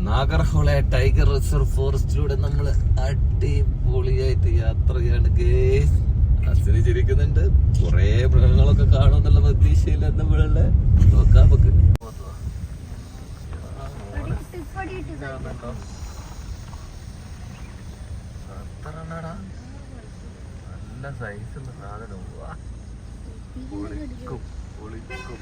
Nagarhole tiger reserve ഫോറസ്റ്റിലൂടെ നമ്മൾ അടിപൊളിയായിട്ട് യാത്രയാണ് ഗേസ്. ആസ്വദിച്ചിരിക്കുന്നുണ്ട്. കുറെ മൃഗങ്ങളൊക്കെ കാണുമെന്നുള്ള പ്രതീക്ഷയിൽ നമ്മളുള്ള നോക്കാം നമുക്ക്. നല്ല സൈസുള്ള സാധനം. പൊളിക്കും പൊളിക്കും.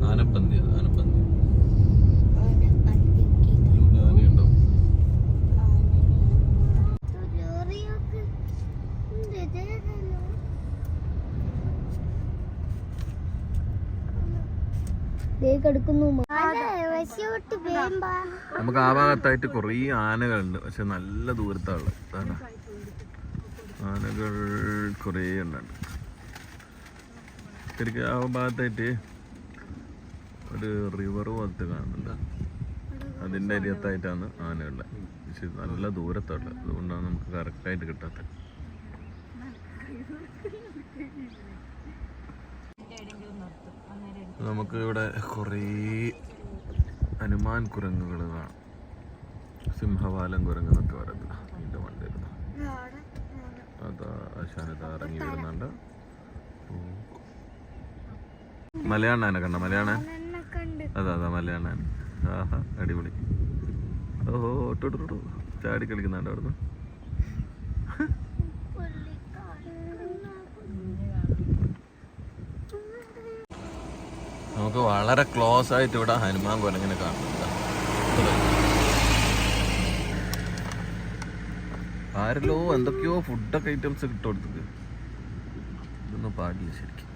ആനപ്പന്തി ആനപ്പന്തി ആനയുണ്ടോ? നമുക്ക് ആ ഭാഗത്തായിട്ട് കുറേ ആനകളുണ്ട്. പക്ഷെ നല്ല ദൂരത്താണ് ആനകൾ കുറേ ഉണ്ടാണ്. ശരിക്കും ആ ഭാഗത്തായിട്ട് ഒരു റിവർ പോലത്തെ കാണുന്നുണ്ട്. അതിൻ്റെ അരിയത്തായിട്ടാണ് ആനകളുടെ. പക്ഷെ നല്ല ദൂരത്താണ്. അതുകൊണ്ടാണ് നമുക്ക് കറക്റ്റായിട്ട് കിട്ടാത്തത്. നമുക്ക് ഇവിടെ കുറേ ഹനുമാൻ കുരങ്ങുകൾ കാണാം. സിംഹവാലൻ കുരങ്ങ് എന്നൊക്കെ പറയുന്നത് ഇതിൻ്റെ വണ്ടിരുന്നു. അതാ ആശാനത ഇറങ്ങി വരുന്നുണ്ട്. മലയാണാനെ കണ്ട? മലയാണാൻ അതാ മലയാണാൻ. ആഹാ അടിപൊളി. ഓഹോ ഒട്ടോട്ടു ചാടി കളിക്കുന്നുണ്ട് അവിടുന്ന്. നമുക്ക് വളരെ ക്ലോസ് ആയിട്ട് ഇവിടെ ഹനുമാൻ കുരങ്ങനെ കാണുന്നുണ്ട്. ആരല്ലോ എന്തൊക്കെയോ ഫുഡൊക്കെ ഐറ്റംസ് കിട്ടും. ഇതൊന്നും പാടില്ല ശരിക്കും.